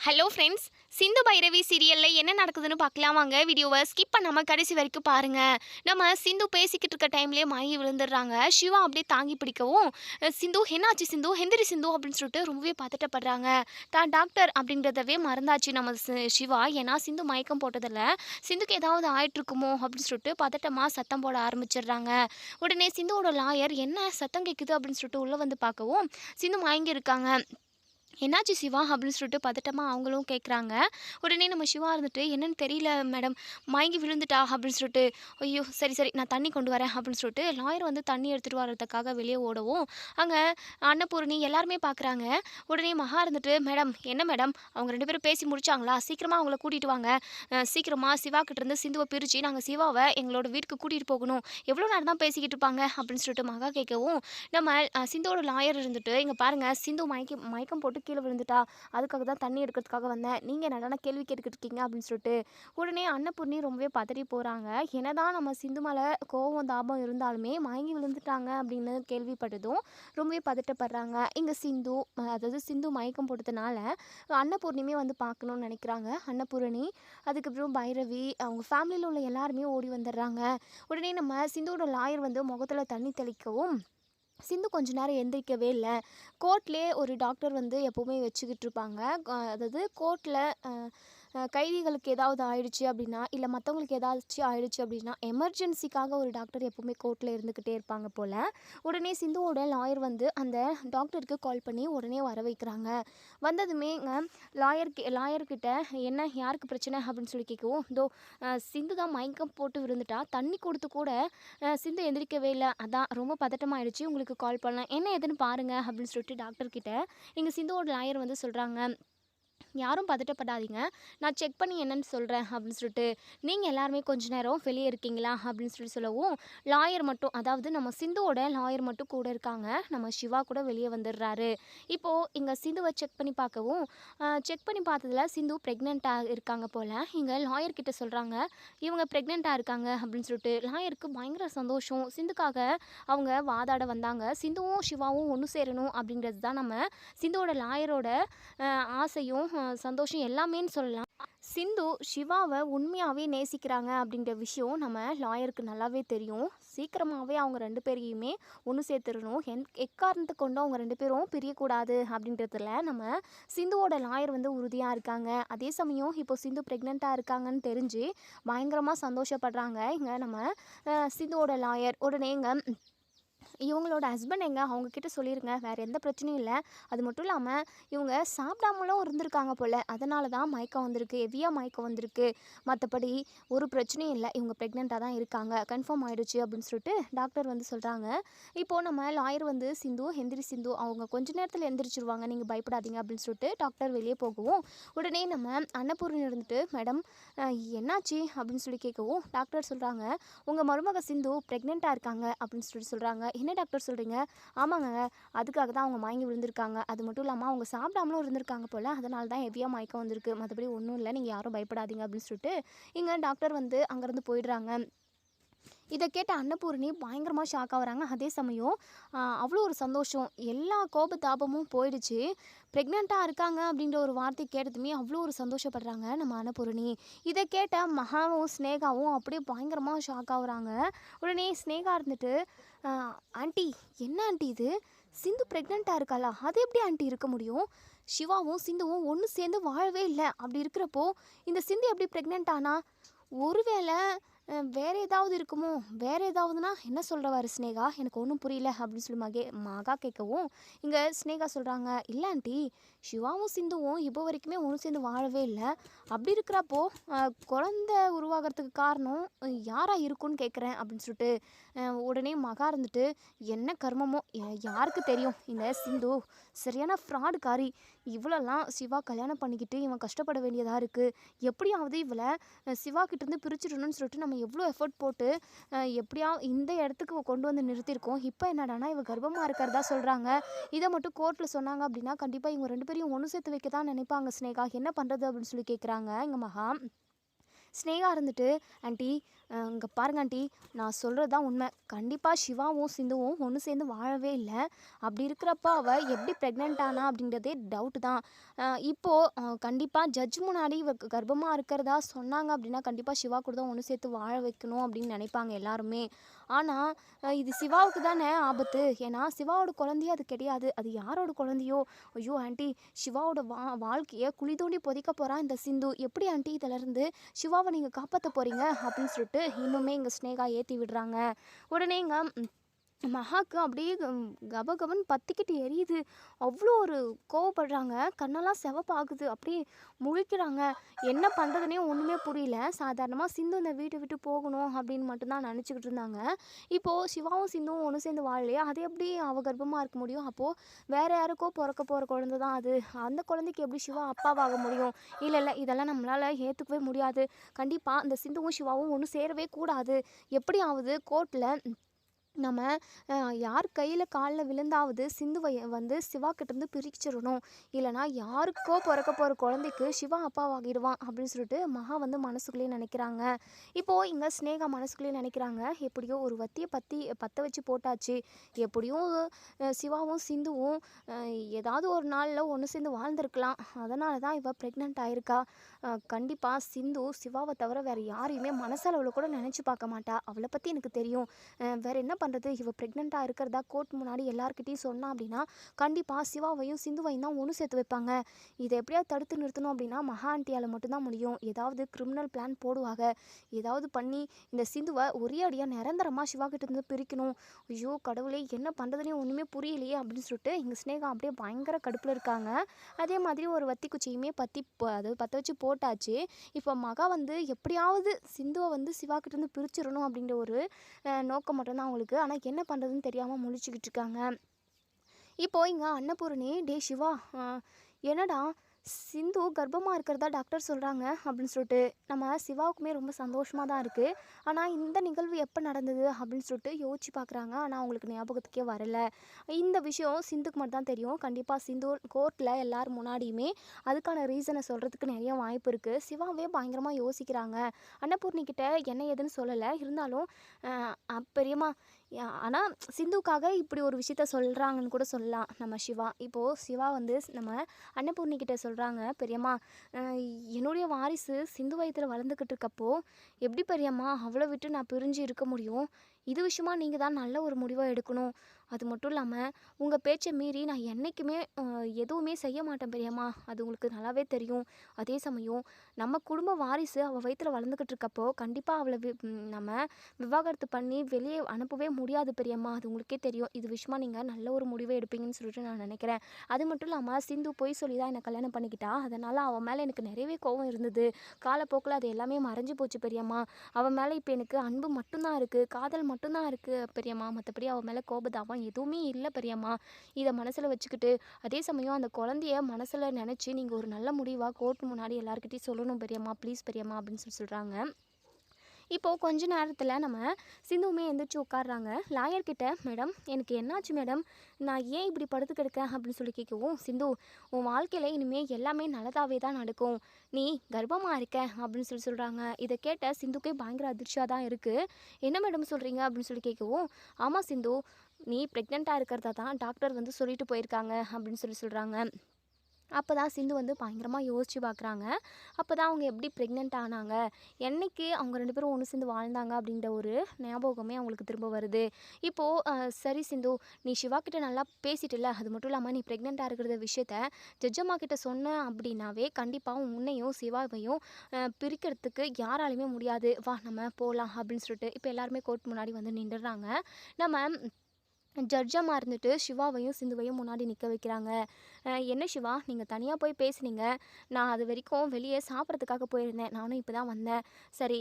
Hello friends, Sindhu Bhairavi சீரியல்ல என்ன நடக்குதுன்னு பார்க்கலாம் வாங்க. வீடியோவை ஸ்கிப் பண்ணாம கடைசி வரைக்கும் பாருங்க. நம்ம சிந்து பேசிக்கிட்டு இருக்க டைம்லயே மயங்கி விழுந்துடுறாங்க. சிவா அப்படியே தாங்கி பிடிக்கவும், சிந்து என்னாச்சு சிந்து, எந்திரி சிந்து அப்படின்னு சொல்லிட்டு ரொம்பவே பதட்டப்படுறாங்க. தான் டாக்டர் அப்படின்றதவே மறந்தாச்சு நம்ம சிவா. ஏன்னா சிந்து மயக்கம் போட்டதில்ல, சிந்துக்கு ஏதாவது ஆயிட்டு இருக்குமோ அப்படின்னு சொல்லிட்டு பதட்டமா சத்தம் போட ஆரம்பிச்சிடுறாங்க. உடனே சிந்துவோட லாயர் என்ன சத்தம் கேட்குது அப்படின்னு சொல்லிட்டு உள்ள வந்து பார்க்கவும், சிந்து மயங்கி இருக்காங்க. என்னாச்சு சிவா அப்படின்னு சொல்லிட்டு பதட்டமாக அவங்களும் கேட்குறாங்க. உடனே நம்ம சிவா இருந்துட்டு என்னன்னு தெரியல மேடம், மயங்கி விழுந்துட்டா அப்படின்னு சொல்லிட்டு, ஐயோ சரி சரி நான் தண்ணி கொண்டு வரேன் அப்படின்னு சொல்லிட்டு லாயர் வந்து தண்ணி எடுத்துகிட்டு வர்றதுக்காக வெளியே ஓடவும், அங்கே அன்னபூரணி எல்லாருமே பார்க்குறாங்க. உடனே மகா இருந்துட்டு, மேடம் என்ன மேடம், அவங்க ரெண்டு பேரும் பேசி முடிச்சாங்களா, சீக்கிரமாக அவங்கள கூட்டிகிட்டு வாங்க, சீக்கிரமாக சிவா கிட்டேருந்து சிந்துவை பிரித்து நாங்கள் சிவாவை எங்களோட வீட்டுக்கு கூட்டிகிட்டு போகணும், எவ்வளோ நேரம் தான் பேசிக்கிட்டு இருப்பாங்க அப்படின்னு சொல்லிட்டு மகா கேட்கவும், நம்ம சிந்துவோட லாயர் இருந்துட்டு, இங்கே பாருங்கள் சிந்து மயக்கம் போட்டு கீழே விழுந்துட்டா, அதுக்காக தான் தண்ணி எடுக்கிறதுக்காக வந்தேன், நீங்கள் என்னடானா கேள்வி கேட்டுக்கிட்டு இருக்கீங்க அப்படின்னு சொல்லிட்டு, உடனே அன்னபூர்ணி ரொம்பவே பதறி போகிறாங்க. என்னதான் நம்ம சிந்து மேலே கோவம் தாபம் இருந்தாலுமே மயங்கி விழுந்துட்டாங்க அப்படின்னு கேள்விப்பட்டதும் ரொம்பவே பதட்டப்படுறாங்க. இங்கே சிந்து, அதாவது சிந்து மயக்கம் போட்டதுனால அன்னபூர்ணியுமே வந்து பார்க்கணுன்னு நினைக்கிறாங்க. அன்னபூரணி, அதுக்கப்புறம் பைரவி, அவங்க ஃபேமிலியில் உள்ள எல்லாருமே ஓடி வந்துடுறாங்க. உடனே நம்ம சிந்துவோட லாயர் வந்து முகத்தில் தண்ணி தெளிக்கவும், சிந்து கொஞ்ச நேரம் எந்திரிக்கவே இல்லை. கோர்ட்லேயே ஒரு டாக்டர் வந்து எப்போவுமே வச்சுக்கிட்டு இருப்பாங்க. அதாவது கோர்ட்டில் கைதிகளுக்கு ஏதாவது ஆயிடுச்சு அப்படின்னா, இல்லை மற்றவங்களுக்கு ஏதாச்சும் ஆயிடுச்சு அப்படின்னா, எமர்ஜென்சிக்காக ஒரு டாக்டர் எப்போவுமே கோர்ட்டில் இருந்துக்கிட்டே இருப்பாங்க போல். உடனே சிந்துவோட லாயர் வந்து அந்த டாக்டருக்கு கால் பண்ணி உடனே வர வைக்கிறாங்க. வந்ததுமே லாயர்கிட்ட என்ன யாருக்கு பிரச்சனை அப்படின்னு சொல்லி கேட்கவும், இதோ சிந்து தான் மயக்கம் போட்டு விழுந்துட்டா, தண்ணி கொடுத்து கூட சிந்து எந்திரிக்கவே இல்லை, அதான் ரொம்ப பதட்டமாயிடுச்சு, உங்களுக்கு கால் பண்ணேன், என்ன ஏதுன்னு பாருங்க அப்படின்னு சொல்லிட்டு டாக்டர்கிட்ட இங்கே சிந்துவோட லாயர் வந்து சொல்கிறாங்க. யாரும் பதட்டப்படாதீங்க, நான் செக் பண்ணி என்னன்னு சொல்கிறேன் அப்படின்னு சொல்லிட்டு, நீங்கள் எல்லாருமே கொஞ்ச நேரம் வெளியே இருக்கீங்களா அப்படின்னு சொல்லவும், லாயர் மட்டும், அதாவது நம்ம சிந்துவோட லாயர் மட்டும் கூட இருக்காங்க. நம்ம சிவா கூட வெளியே வந்துடுறாரு. இப்போது இங்கே சிந்துவை செக் பண்ணி பார்க்கவும், செக் பண்ணி பார்த்ததுல சிந்து ப்ரெக்னெண்ட்டாக இருக்காங்க போல். இங்கே லாயர்கிட்ட சொல்கிறாங்க இவங்க ப்ரெக்னெண்ட்டாக இருக்காங்க அப்படின்னு சொல்லிட்டு. லாயருக்கு பயங்கர சந்தோஷம். சிந்துக்காக அவங்க வாதாட வந்தாங்க. சிந்துவும் சிவாவும் ஒன்று சேரணும் அப்படிங்கிறது தான் நம்ம சிந்துவோட லாயரோட ஆசையும் சந்தோஷம் எல்லாமேன்னு சொல்லலாம். சிந்து சிவாவை உண்மையாகவே நேசிக்கிறாங்க அப்படின்ற விஷயம் நம்ம லாயருக்கு நல்லாவே தெரியும். சீக்கிரமாகவே அவங்க ரெண்டு பேரையுமே ஒன்று சேர்த்துடணும், எக்காரணத்தை கொண்டும் அவங்க ரெண்டு பேரும் பிரியக்கூடாது அப்படின்றதுல நம்ம சிந்துவோட லாயர் வந்து உறுதியாக இருக்காங்க. அதே சமயம் இப்போ சிந்து ப்ரெக்னெண்ட்டாக இருக்காங்கன்னு தெரிஞ்சு பயங்கரமாக சந்தோஷப்படுறாங்க இங்கே நம்ம சிந்துவோட லாயர். உடனே இங்கே இவங்களோட ஹஸ்பண்ட் எங்கே, அவங்கக்கிட்ட சொல்லிடுங்க, வேறு எந்த பிரச்சனையும் இல்லை, அது மட்டும் இல்லாமல் இவங்க சாப்பிடாமலும் இருந்திருக்காங்க போல், அதனால தான் மயக்கம் வந்திருக்கு, ஹெவியாக மயக்கம் வந்திருக்கு, மற்றபடி ஒரு பிரச்சனையும் இல்லை, இவங்க ப்ரெக்னெண்ட்டாக தான் இருக்காங்க, கன்ஃபார்ம் ஆகிடுச்சு அப்படின்னு சொல்லிட்டு டாக்டர் வந்து சொல்கிறாங்க. இப்போது நம்ம லாயர் வந்து சிந்து எந்திரி சிந்து, அவங்க கொஞ்ச நேரத்தில் எந்திரிச்சிருவாங்க, நீங்கள் பயப்படாதீங்க அப்படின்னு சொல்லிட்டு டாக்டர் வெளியே போகவும், உடனே நம்ம அன்னபூர்ணி இருந்துட்டு, மேடம் என்னாச்சு அப்படின்னு சொல்லி கேட்கவும், டாக்டர் சொல்கிறாங்க உங்கள் மருமக சிந்து ப்ரெக்னெண்ட்டாக இருக்காங்க அப்படின்னு சொல்கிறாங்க. என்ன டாக்டர் சொல்கிறீங்க? ஆமாங்க, அதுக்காக தான் அவங்க மயங்கி விழுந்திருக்காங்க, அது மட்டும் இல்லாமல் அவங்க சாப்பிடாமலும் இருந்திருக்காங்க போல், அதனால தான் ஹெவியாக மயக்கம் வந்திருக்கு, மற்றபடி ஒன்றும் இல்லை, நீங்கள் யாரும் பயப்படாதீங்க அப்படின்னு சொல்லிட்டு இங்கே டாக்டர் வந்து அங்கேருந்து போயிடுறாங்க. இதை கேட்ட அன்னபூரணி பயங்கரமாக ஷாக் ஆகுறாங்க. அதே சமயம் அவ்வளோ ஒரு சந்தோஷம், எல்லா தாபமும் போயிடுச்சு. ப்ரெக்னெண்ட்டாக இருக்காங்க அப்படின்ற ஒரு வார்த்தை கேட்டதுமே அவ்வளோ ஒரு சந்தோஷப்படுறாங்க நம்ம அன்னபூரணி. இதை கேட்ட மகாவும் ஸ்னேகாவும் அப்படியே பயங்கரமாக ஷாக் ஆகுறாங்க. உடனே ஸ்னேகா இருந்துட்டு, ஆண்டி என்ன ஆண்டி இது, சிந்து ப்ரெக்னெண்ட்டாக இருக்காளா, அது எப்படி ஆண்டி இருக்க முடியும், சிவாவும் சிந்துவும் ஒன்று சேர்ந்து வாழவே இல்லை, அப்படி இருக்கிறப்போ இந்த சிந்து எப்படி ப்ரெக்னென்ட் ஆனா, ஒருவேளை வேறு ஏதாவது இருக்குமோ, வேறு ஏதாவதுனா என்ன சொல்கிறவாரு ஸ்னேகா, எனக்கு ஒன்றும் புரியல அப்படின்னு சொல்லி மகா கேட்கவும், இங்கே ஸ்னேகா சொல்கிறாங்க, இல்லை ஆண்டி, சிவாவும் சிந்துவும் இப்போ வரைக்குமே ஒன்று சேர்ந்து வாழவே இல்லை, அப்படி இருக்கிறப்போ குழந்த உருவாகிறதுக்கு காரணம் யாராக இருக்குன்னு கேட்குறேன் அப்படின்னு சொல்லிட்டு. உடனே மகா இருந்துட்டு, என்ன கர்மமோ யாருக்கு தெரியும், இந்த சிந்து சரியான ஃப்ராடுக்காரி, இவ்வளோலாம் சிவா கல்யாணம் பண்ணிக்கிட்டு இவன் கஷ்டப்பட வேண்டியதாக இருக்குது, எப்படியாவது இவளை சிவா கிட்டேருந்து பிரிச்சிடணும்னு சொல்லிட்டு நம்ம எவ்வளோ எஃபர்ட் போட்டு எப்படியா இந்த இடத்துக்கு கொண்டு வந்து நிறுத்தியிருக்கோம், இப்போ என்னடானா இவ கர்ப்பமாக இருக்கிறதா சொல்கிறாங்க, இதை மட்டும் கோர்ட்டில் சொன்னாங்க அப்படின்னா கண்டிப்பாக இவங்க ரெண்டு பேரையும் ஒன்று சேர்த்து வைக்க தான் நினைப்பாங்க ஸ்னேகா, என்ன பண்ணுறது அப்படின்னு சொல்லி கேட்குறாங்க எங்கள் மகா. ஸ்னேகா இருந்துட்டு, "ஆண்டி இங்கே பாருங்க ஆண்டி, நான் சொல்கிறது தான் உண்மை. கண்டிப்பாக சிவாவும் சிந்துவும் ஒன்று சேர்ந்து வாழவே இல்லை. அப்படி இருக்கிறப்ப அவள் எப்படி ப்ரெக்னென்ட் ஆனா அப்படின்றதே டவுட்டு தான். இப்போது கண்டிப்பாக ஜட்ஜ் முன்னாடி இவ கர்ப்பமாக இருக்கிறதா சொன்னாங்க அப்படின்னா கண்டிப்பாக சிவா கூட தான் ஒன்று சேர்த்து வாழ வைக்கணும் அப்படின்னு நினைப்பாங்க எல்லாருமே. ஆனால் இது சிவாவுக்கு தானே ஆபத்து. ஏன்னா சிவாவோட குழந்தையே அது கிடையாது. அது யாரோட குழந்தையோ? ஐயோ ஆண்டி, சிவாவோட வாழ்க்கையை குழி தோண்டி புதைக்க போகிறான் இந்த சிந்து. எப்படி ஆண்டி இதிலேருந்து சிவாவை நீங்கள் காப்பாற்ற போகிறீங்க அப்படின்னு சொல்லிட்டு இன்னுமே எங்கள் ஸ்னேகா ஏற்றி விடுறாங்க. உடனே மகாக்கு அப்படியே கபகபன்னு பத்திக்கிட்டு எரியுது. அவ்வளோ ஒரு கோவப்படுறாங்க. கண்ணெல்லாம் சிவப்பாகுது. அப்படியே முழிக்கிறாங்க. என்ன பண்ணுறதுனே ஒன்றுமே புரியல. சாதாரணமாக சிந்து இந்த வீட்டை விட்டு போகணும் அப்படின்னு மட்டும்தான் நினச்சிக்கிட்டு இருந்தாங்க. இப்போது சிவாவும் சிந்துவும் ஒன்று சேர்ந்து வாழலையா, அது எப்படி அவ கர்ப்பமாக இருக்க முடியும்? அப்போது வேறு யாருக்கோ பிறக்க போகிற குழந்தை தான் அது. அந்த குழந்தைக்கு எப்படி சிவா அப்பாவாக முடியும்? இல்லை இல்லை, இதெல்லாம் நம்மளால் ஏற்றுக்கவே முடியாது. கண்டிப்பாக அந்த சிந்துவும் சிவாவும் ஒன்று சேரவே கூடாது. எப்படியாவது கோர்ட்டில் நம்ம யார் கையில் காலில் விழுந்தாவது சிந்துவை சிவா கிட்டேருந்து பிரிச்சிடணும். இல்லைனா யாருக்கோ பிறக்க போகிற குழந்தைக்கு சிவா அப்பாவாகிடுவான் அப்படின்னு சொல்லிட்டு மகா மனசுக்குள்ளேயே நினைக்கிறாங்க. இப்போது இங்கே ஸ்னேகா மனசுக்குள்ளேயே நினைக்கிறாங்க, எப்படியோ ஒரு வத்தியை பற்ற வச்சு போட்டாச்சு. எப்படியும் சிவாவும் சிந்துவும் ஏதாவது ஒரு நாளில் ஒன்று சேர்ந்து வாழ்ந்திருக்கலாம். அதனால தான் இவள் ப்ரெக்னென்ட் ஆயிருக்கா. கண்டிப்பாக சிந்து சிவாவை தவிர வேறு யாரையுமே மனசளவில் கூட நினச்சி பார்க்க மாட்டா. அவளை பற்றி எனக்கு தெரியும். வேறு என்ன பண்ணுறது, இவள் ப்ரெக்னெண்ட்டாக இருக்கிறதா கோர்ட் முன்னாடி எல்லாருக்கிட்டையும் சொன்னா அப்படின்னா கண்டிப்பாக சிவாவையும் சிந்துவையும் தான் ஒன்று சேர்த்து வைப்பாங்க. இதை எப்படியாவது தடுத்து நிறுத்தணும் அப்படின்னா மகா ஆண்டியால் மட்டும்தான் முடியும். ஏதாவது கிரிமினல் பிளான் போடுவாங்க. ஏதாவது பண்ணி இந்த சிந்துவை ஒரே அடியாக நிரந்தரமாக சிவா கிட்டேருந்து பிரிக்கணும். ஐயோ கடவுளே, என்ன பண்ணுறதுனே ஒன்றுமே புரியலையே அப்படின்னு சொல்லிட்டு எங்கள் ஸ்னேகா அப்படியே பயங்கர கடுப்பில் இருக்காங்க. அதே மாதிரி ஒரு வத்தி குச்சியுமே அதாவது பற்ற வச்சு போட்டாச்சு. இப்போ மகா எப்படியாவது சிந்துவை சிவா கிட்டேருந்து பிரிச்சிடணும் அப்படின்ற ஒரு நோக்கம் மட்டும்தான் அவங்களுக்கு. ஆனால் என்ன பண்ணுறதுன்னு தெரியாமல் முழிச்சுக்கிட்டு இருக்காங்க. இப்போது இங்கே அன்னபூரணி, டே சிவா, என்னடா சிந்து கர்ப்பமாக இருக்கிறதா டாக்டர் சொல்கிறாங்க அப்படின்னு சொல்லிட்டு நம்ம சிவாவுக்குமே ரொம்ப சந்தோஷமாக தான் இருக்குது. ஆனால் இந்த நிகழ்வு எப்போ நடந்தது அப்படின்னு சொல்லிட்டு யோசிச்சு பார்க்குறாங்க. ஆனால் அவங்களுக்கு ஞாபகத்துக்கே வரலை. இந்த விஷயம் சிந்துக்கு மட்டும் தான் தெரியும். கண்டிப்பாக சிந்து கோர்ட்டில் எல்லோரும் முன்னாடியுமே அதுக்கான ரீசனை சொல்கிறதுக்கு நிறைய வாய்ப்பு இருக்குது. சிவாவே பயங்கரமாக யோசிக்கிறாங்க. அன்னபூர்ணிக்கிட்ட என்ன ஏதுன்னு சொல்லலை. இருந்தாலும் பெரியம்மா, ஆனால் சிந்துக்காக இப்படி ஒரு விஷயத்த சொல்கிறாங்கன்னு கூட சொல்லலாம் நம்ம சிவா. இப்போது சிவா நம்ம அன்னபூர்ணிக்கிட்ட சொல்கிறாங்க, பெரியம்மா என்னுடைய வாரிசு சிந்து வயத்தில் வளர்ந்துக்கிட்டு இருக்கப்போ எப்படி பெரியம்மா அவளை விட்டு நான் பிரிஞ்சு இருக்க முடியும்? இது விஷயமா நீங்கள் தான் நல்ல ஒரு முடிவை எடுக்கணும். அது மட்டும் இல்லாமல் உங்கள் பேச்சை மீறி நான் என்றைக்குமே எதுவுமே செய்ய மாட்டேன் பெரியம்மா. அது உங்களுக்கு நல்லாவே தெரியும். அதே சமயம் நம்ம குடும்ப வாரிசு அவள் வயிற்றில் வளர்ந்துக்கிட்டு இருக்கப்போ கண்டிப்பாக அவளை நம்ம விவாகரத்து பண்ணி வெளியே அனுப்பவே முடியாது பெரியம்மா. அது உங்களுக்கே தெரியும். இது விஷயமா நீங்கள் நல்ல ஒரு முடிவை எடுப்பீங்கன்னு சொல்லிட்டு நான் நினைக்கிறேன். அது மட்டும் இல்லாமல் சிந்து பொய் சொல்லி தான் என்னை கல்யாணம் பண்ணிக்கிட்டா. அதனால் அவன் மேலே எனக்கு நிறையவே கோபம் இருந்தது. காலப்போக்கில் அது எல்லாமே மறைஞ்சு போச்சு பெரியம்மா. அவன் மேலே இப்போ எனக்கு அன்பு மட்டும்தான் இருக்குது, காதல் மட்டும்தான் இருக்குது பெரியம்மா. மற்றபடி அவன் மேலே கோபதாபம் எதுவுமே இல்லை பெரியம்மா. இதை மனசில் வச்சுக்கிட்டு அதே சமயம் அந்த குழந்தைய மனசில் நினச்சி நீங்கள் ஒரு நல்ல முடிவாக கோர்ட் முன்னாடி எல்லாருக்கிட்டையும் சொல்லணும் பெரியம்மா, ப்ளீஸ் பெரியம்மா அப்படின்னு சொல்கிறாங்க. இப்போது கொஞ்ச நேரத்தில் நம்ம சிந்துவுமே எந்திரிச்சு உட்காடுறாங்க. லாயர்கிட்ட, மேடம் எனக்கு என்னாச்சு மேடம், நான் ஏன் இப்படி படுத்து கிடக்கேன் அப்படின்னு சொல்லி கேட்கவும், சிந்து உன் வாழ்க்கையில் இனிமேல் எல்லாமே நல்லதாகவே தான் நடக்கும், நீ கர்ப்பமாக இருக்க அப்படின்னு சொல்கிறாங்க. இதை கேட்ட சிந்துக்கே பயங்கர அதிர்ச்சியாக தான் இருக்குது. என்ன மேடம் சொல்கிறீங்க அப்படின்னு சொல்லி கேட்கவும், ஆமாம் சிந்து, நீ ப்ரெக்னெண்ட்டாக இருக்கிறதா தான் டாக்டர் சொல்லிட்டு போயிருக்காங்க அப்படின்னு சொல்கிறாங்க. அப்போ தான் சிந்து பயங்கரமாக யோசித்து பார்க்குறாங்க. அப்போ தான் அவங்க எப்படி ப்ரெக்னென்ட் ஆனாங்க, என்றைக்கு அவங்க 2 பேரும் ஒன்று சேர்ந்து வாழ்ந்தாங்க அப்படின்ற ஒரு ஞாபகமே அவங்களுக்கு திரும்ப வருது. இப்போது சரி சிந்து, நீ சிவா கிட்ட நல்லா பேசிட்டில்ல, அது மட்டும் இல்லாமல் நீ ப்ரெக்னெண்ட்டாக இருக்கிற விஷயத்த ஜட்ஜம்மா கிட்ட சொன்ன அப்படின்னாவே கண்டிப்பாக உன்னையும் சிவாவையும் பிரிக்கிறதுக்கு யாராலையுமே முடியாது. வா நம்ம போகலாம் அப்படின்னு சொல்லிட்டு இப்போ எல்லாருமே கோர்ட் முன்னாடி நின்றுடுறாங்க. நம்ம ஜட்ஜம்மா இருந்துட்டு சிவாவையும் சிந்துவையும் முன்னாடி நிற்க வைக்கிறாங்க. என்ன சிவா, நீங்கள் தனியாக போய் பேசுனீங்க, நான் அது வரைக்கும் வெளியே சாப்பிட்றதுக்காக போயிருந்தேன், நானும் இப்போ தான் வந்தேன். சரி,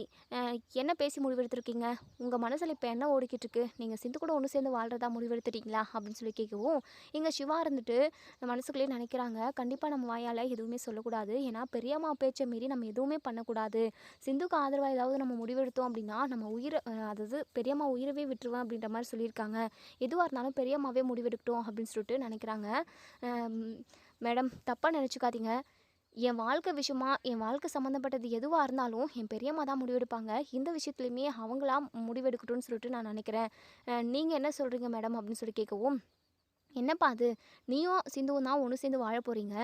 என்ன பேசி முடிவெடுத்துருக்கீங்க, உங்கள் மனசில் இப்போ என்ன ஓடிக்கிட்டுருக்கு, நீங்கள் சிந்து கூட ஒன்று சேர்ந்து வாழ்கிறதா முடிவெடுத்துட்டீங்களா அப்படின்னு சொல்லி கேட்கவும், இங்கே சிவா இருந்துட்டு மனசுக்குள்ளேயே நினைக்கிறாங்க, கண்டிப்பாக நம்ம வாயால் எதுவுமே சொல்லக்கூடாது. ஏன்னா பெரியம்மா பேச்சை மீறி நம்ம எதுவுமே பண்ணக்கூடாது. சிந்துக்கு ஆதரவாக ஏதாவது நம்ம முடிவெடுத்தோம் அப்படின்னா நம்ம உயிரை, அதாவது பெரியம்மா உயிரவே விட்டுருவேன் அப்படின்ற மாதிரி சொல்லியிருக்காங்க. எதுவாக இருந்தாலும் பெரியம்மாவே முடிவெடுக்கட்டும் அப்படின்னு சொல்லிட்டு நினைக்கிறாங்க. மேடம் தப்பாக நினச்சிக்காதீங்க, என் வாழ்க்கை விஷயமா என் வாழ்க்கை சம்மந்தப்பட்டது எதுவா இருந்தாலும் என் பெரியம்மா தான் முடிவெடுப்பாங்க. இந்த விஷயத்துலயுமே அவங்களா முடிவெடுக்கட்டும்னு சொல்லிட்டு நான் நினைக்கிறேன். நீங்க என்ன சொல்றீங்க மேடம்? அப்படின்னு சொல்லி கேட்கவும், என்னப்பா அது! நீயும் சிந்துவும் தான் ஒண்ணு சேர்ந்து வாழ போறீங்க.